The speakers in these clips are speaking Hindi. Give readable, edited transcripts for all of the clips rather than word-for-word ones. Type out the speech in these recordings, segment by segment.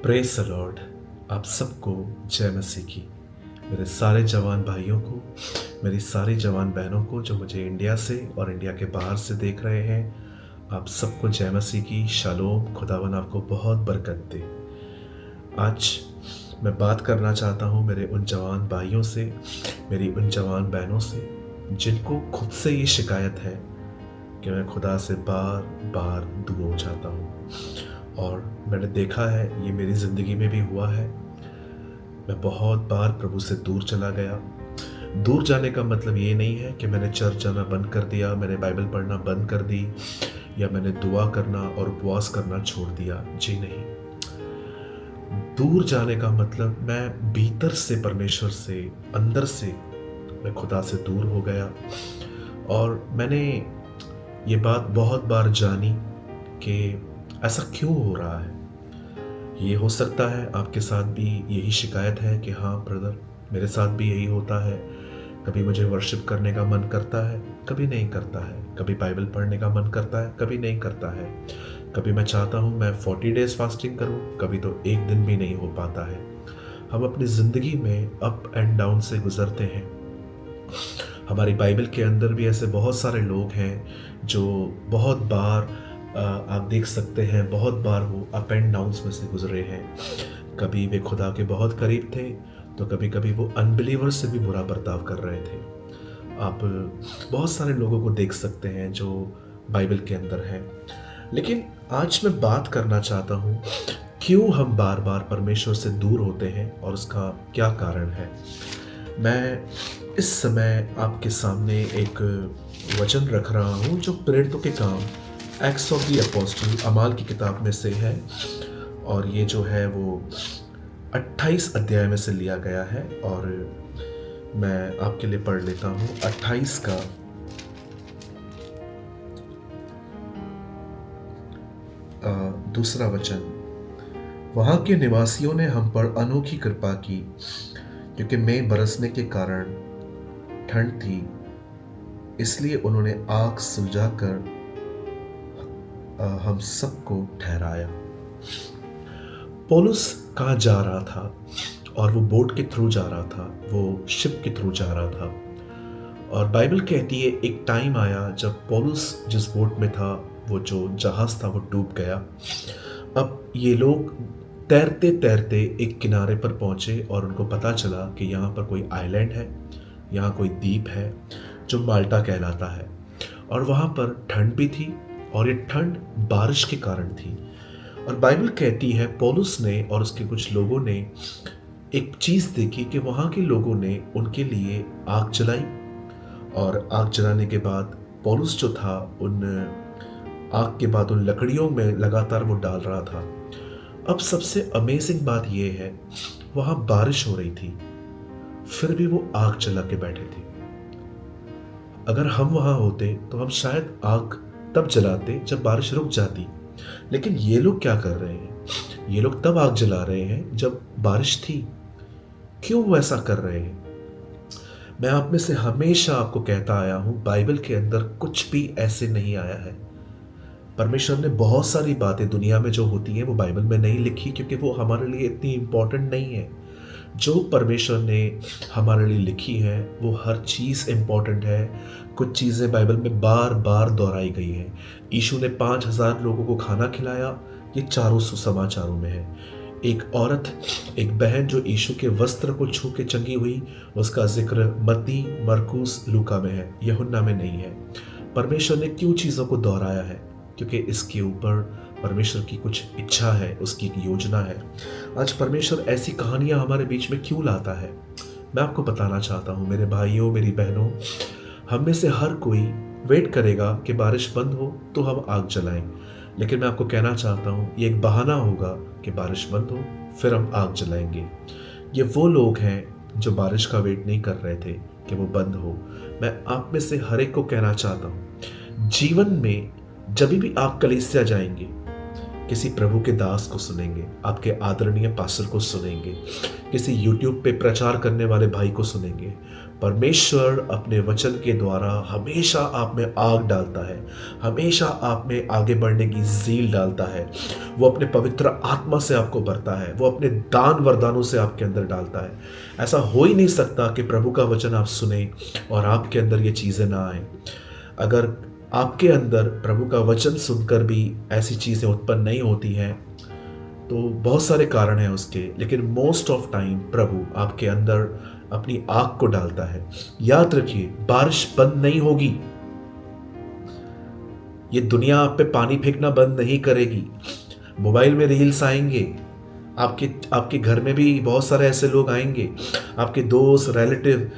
Praise the Lord. आप सबको जय मसीह की। मेरे सारे जवान भाइयों को, मेरी सारी जवान बहनों को जो मुझे इंडिया से और इंडिया के बाहर से देख रहे हैं, आप सबको जय मसीह की शालोम। खुदावन आपको बहुत बरकत दे। आज मैं बात करना चाहता हूँ मेरे उन जवान भाइयों से, मेरी उन जवान बहनों से जिनको खुद से ये शिकायत है कि मैं खुदा से बार बार दूर हो जाता हूँ। और मैंने देखा है, ये मेरी ज़िंदगी में भी हुआ है। मैं बहुत बार प्रभु से दूर चला गया। दूर जाने का मतलब ये नहीं है कि मैंने चर्च जाना बंद कर दिया, मैंने बाइबल पढ़ना बंद कर दी, या मैंने दुआ करना और उपवास करना छोड़ दिया। जी नहीं। दूर जाने का मतलब मैं भीतर से, परमेश्वर से, अंदर से मैं खुदा से दूर हो गया। और मैंने ये बात बहुत बार जानी कि ऐसा क्यों हो रहा है। ये हो सकता है आपके साथ भी यही शिकायत है कि हाँ ब्रदर, मेरे साथ भी यही होता है। कभी मुझे वर्शिप करने का मन करता है, कभी नहीं करता है। कभी बाइबल पढ़ने का मन करता है, कभी नहीं करता है। कभी मैं चाहता हूँ मैं 40 डेज फास्टिंग करूँ, कभी तो एक दिन भी नहीं हो पाता है। हम अपनी ज़िंदगी में अप एंड डाउन से गुजरते हैं। हमारी बाइबल के अंदर भी ऐसे बहुत सारे लोग हैं जो बहुत बार आप देख सकते हैं, बहुत बार वो अप एंड डाउन्स में से गुजरे हैं। कभी वे खुदा के बहुत करीब थे, तो कभी कभी वो अनबिलीवर से भी बुरा बर्ताव कर रहे थे। आप बहुत सारे लोगों को देख सकते हैं जो बाइबल के अंदर हैं। लेकिन आज मैं बात करना चाहता हूँ, क्यों हम बार बार परमेश्वर से दूर होते हैं और उसका क्या कारण है। मैं इस समय आपके सामने एक वचन रख रहा हूँ जो प्रेरितों के काम, एक्ट्स ऑफ द अपोस्टल, अमाल की किताब में से है। और ये जो है वो 28 अध्याय में से लिया गया है। और मैं आपके लिए पढ़ लेता हूँ 28 का दूसरा वचन। वहाँ के निवासियों ने हम पर अनोखी कृपा की, क्योंकि मई बरसने के कारण ठंड थी, इसलिए उन्होंने आग सुलझाकर हम सबको ठहराया। पौलुस कहाँ जा रहा था, और वो बोट के थ्रू जा रहा था, वो शिप के थ्रू जा रहा था। और बाइबल कहती है एक टाइम आया जब पौलुस जिस बोट में था, वो जो जहाज था वो डूब गया। अब ये लोग तैरते तैरते एक किनारे पर पहुंचे और उनको पता चला कि यहाँ पर कोई आइलैंड है, यहाँ कोई द्वीप है जो माल्टा कहलाता है। और वहाँ पर ठंड भी थी, और ये ठंड बारिश के कारण थी। और बाइबल कहती है पौलुस ने और उसके कुछ लोगों ने एक चीज़ देखी कि वहाँ के लोगों ने उनके लिए आग जलाई। और आग जलाने के बाद पौलुस जो था, उन आग के बाद उन लकड़ियों में लगातार वो डाल रहा था। अब सबसे अमेजिंग बात यह है, वहाँ बारिश हो रही थी, फिर भी वो आग जला के बैठे थे। अगर हम वहाँ होते तो हम शायद आग तब जलाते जब बारिश रुक जाती। लेकिन ये लोग क्या कर रहे हैं, ये लोग तब आग जला रहे हैं जब बारिश थी। क्यों वो ऐसा कर रहे हैं? मैं आप में से हमेशा आपको कहता आया हूं, बाइबल के अंदर कुछ भी ऐसे नहीं आया है। परमेश्वर ने बहुत सारी बातें दुनिया में जो होती हैं वो बाइबल में नहीं लिखी, क्योंकि वो हमारे लिए इतनी इंपॉर्टेंट नहीं है। जो परमेश्वर ने हमारे लिए लिखी है वो हर चीज़ इंपॉर्टेंट है। कुछ चीज़ें बाइबल में बार बार दोहराई गई हैं। यीशु ने 5,000 लोगों को खाना खिलाया, ये चारों सुसमाचारों में है। एक औरत, एक बहन जो यीशु के वस्त्र को छू के चंगी हुई, उसका जिक्र मत्ती, मरकुस, लूका में है, यूहन्ना में नहीं है। परमेश्वर ने क्यों चीज़ों को दोहराया है? क्योंकि इसके ऊपर परमेश्वर की कुछ इच्छा है, उसकी एक योजना है। आज परमेश्वर ऐसी कहानियां हमारे बीच में क्यों लाता है, मैं आपको बताना चाहता हूँ। मेरे भाइयों, मेरी बहनों, हम में से हर कोई वेट करेगा कि बारिश बंद हो तो हम आग जलाएं। लेकिन मैं आपको कहना चाहता हूँ, ये एक बहाना होगा कि बारिश बंद हो फिर हम आग जलाएंगे। ये वो लोग हैं जो बारिश का वेट नहीं कर रहे थे कि वो बंद हो। मैं आप में से हर एक को कहना चाहता हूँ, जीवन में जब भी आप कलीसिया जाएंगे, किसी प्रभु के दास को सुनेंगे, आपके आदरणीय पास्टर को सुनेंगे, किसी यूट्यूब पे प्रचार करने वाले भाई को सुनेंगे, परमेश्वर अपने वचन के द्वारा हमेशा आप में आग डालता है, हमेशा आप में आगे बढ़ने की ज़ील डालता है। वो अपने पवित्र आत्मा से आपको भरता है, वो अपने दान वरदानों से आपके अंदर डालता है। ऐसा हो ही नहीं सकता कि प्रभु का वचन आप सुने और आपके अंदर ये चीज़ें ना आए। अगर आपके अंदर प्रभु का वचन सुनकर भी ऐसी चीज़ें उत्पन्न नहीं होती हैं तो बहुत सारे कारण हैं उसके, लेकिन मोस्ट ऑफ टाइम प्रभु आपके अंदर अपनी आग को डालता है। याद रखिए, बारिश बंद नहीं होगी, ये दुनिया आप पे पानी फेंकना बंद नहीं करेगी। मोबाइल में रील्स आएंगे, आपके घर में भी बहुत सारे ऐसे लोग आएंगे, आपके दोस्त रिलेटिव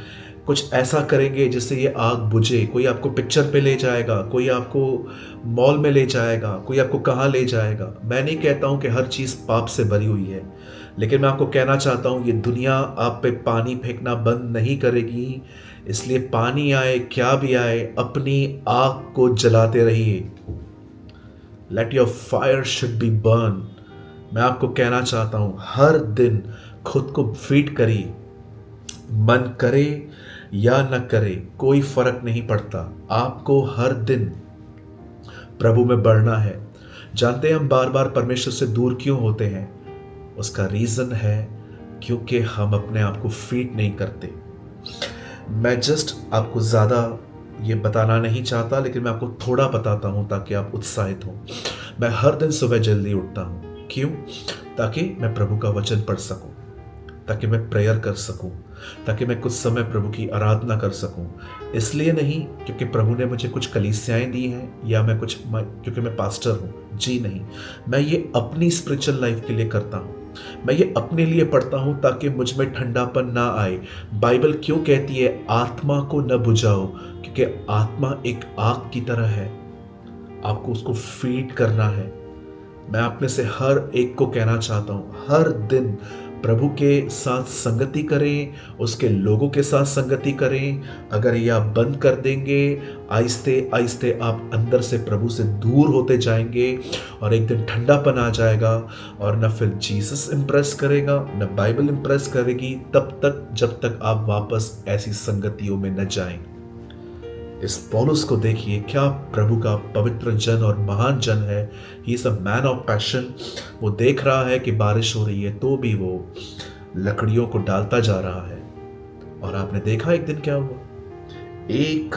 कुछ ऐसा करेंगे जिससे ये आग बुझे। कोई आपको पिक्चर पे ले जाएगा, कोई आपको मॉल में ले जाएगा, कोई आपको कहाँ ले जाएगा। मैं नहीं कहता हूँ कि हर चीज़ पाप से भरी हुई है, लेकिन मैं आपको कहना चाहता हूँ ये दुनिया आप पे पानी फेंकना बंद नहीं करेगी। इसलिए पानी आए क्या भी आए, अपनी आग को जलाते रहिए। Let your fire should be burn. मैं आपको कहना चाहता हूँ हर दिन खुद को फीड करिए, मन करे या न करे कोई फर्क नहीं पड़ता, आपको हर दिन प्रभु में बढ़ना है। जानते हैं हम बार बार परमेश्वर से दूर क्यों होते हैं? उसका रीजन है क्योंकि हम अपने आप को फीड नहीं करते। मैं जस्ट आपको ज़्यादा ये बताना नहीं चाहता, लेकिन मैं आपको थोड़ा बताता हूँ ताकि आप उत्साहित हों। मैं हर दिन सुबह जल्दी उठता हूँ। क्यों? ताकि मैं प्रभु का वचन पढ़ सकूँ, ताकि मैं प्रेयर कर सकूं, ताकि मैं कुछ समय प्रभु की आराधना कर सकूं। इसलिए नहीं क्योंकि प्रभु ने मुझे कुछ कलीसियाएं दी हैं या क्योंकि मैं पास्टर हूं। जी नहीं, मैं ये अपनी स्पिरिचुअल लाइफ के लिए करता हूं। मैं ये अपने लिए पढ़ता हूं ताकि मुझ में ठंडापन ना आए। बाइबल क्यों कहती है आत्मा को न बुझाओ? क्योंकि आत्मा एक आग की तरह है, आपको उसको फीड करना है। मैं आप में से हर एक को कहना चाहता हूं, हर दिन प्रभु के साथ संगति करें, उसके लोगों के साथ संगति करें। अगर ये आप बंद कर देंगे, आहिस्ते आहिस्ते आप अंदर से प्रभु से दूर होते जाएंगे और एक दिन ठंडापन आ जाएगा और न फिर जीसस इम्प्रेस करेगा, न बाइबल इम्प्रेस करेगी, तब तक जब तक आप वापस ऐसी संगतियों में न जाएं। इस पौलुस को देखिए, क्या प्रभु का पवित्र जन और महान जन है। He is a man of passion. वो देख रहा है कि बारिश हो रही है तो भी वो लकड़ियों को डालता जा रहा है। और आपने देखा एक दिन क्या हुआ, एक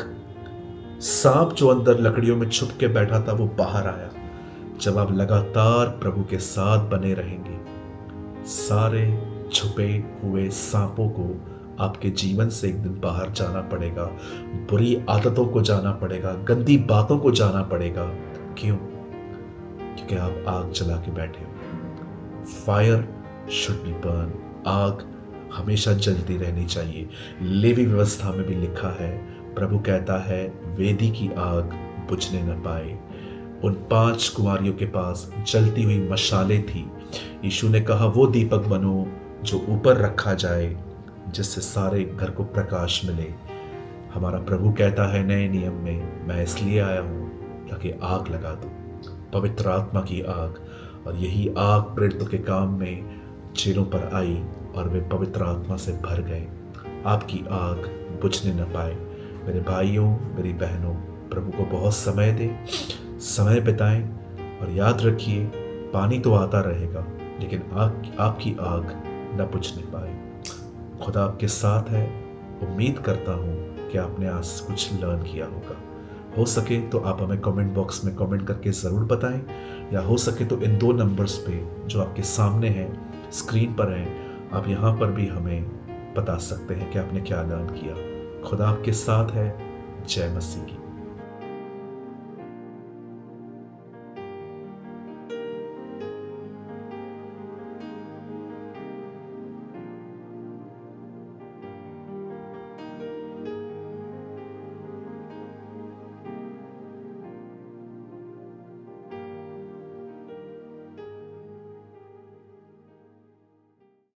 सांप जो अंदर लकड़ियों में छुप के बैठा था वो बाहर आया। जब आप लगातार प्रभु के साथ बने रहेंगे, सारे छुपे हुए सांपों को आपके जीवन से एक दिन बाहर जाना पड़ेगा, बुरी आदतों को जाना पड़ेगा, गंदी बातों को जाना पड़ेगा। क्यों? क्योंकि आप आग जला के बैठे हो। Fire should be burn. आग हमेशा जलती रहनी चाहिए। लेवी व्यवस्था में भी लिखा है, प्रभु कहता है वेदी की आग बुझने न पाए। उन 5 कुंवारियों के पास जलती हुई मशालें थी। यीशु ने कहा वो दीपक बनो जो ऊपर रखा जाए, जिससे सारे घर को प्रकाश मिले। हमारा प्रभु कहता है नए नियम में, मैं इसलिए आया हूं ताकि आग लगा दूं, पवित्र आत्मा की आग। और यही आग प्रेरितों के काम में चेलों पर आई और वे पवित्र आत्मा से भर गए। आपकी आग बुझने न पाए। मेरे भाइयों, मेरी बहनों, प्रभु को बहुत समय दें, समय बिताएं और याद रखिए पानी तो आता रहेगा लेकिन आपकी आग न बुझने पाए। खुदा आपके साथ है। उम्मीद करता हूँ कि आपने आज कुछ लर्न किया होगा। हो सके तो आप हमें कमेंट बॉक्स में कमेंट करके ज़रूर बताएं, या हो सके तो इन 2 नंबर्स पे जो आपके सामने हैं, स्क्रीन पर हैं, आप यहाँ पर भी हमें बता सकते हैं कि आपने क्या लर्न किया। खुदा आपके साथ है। जय मसीह की।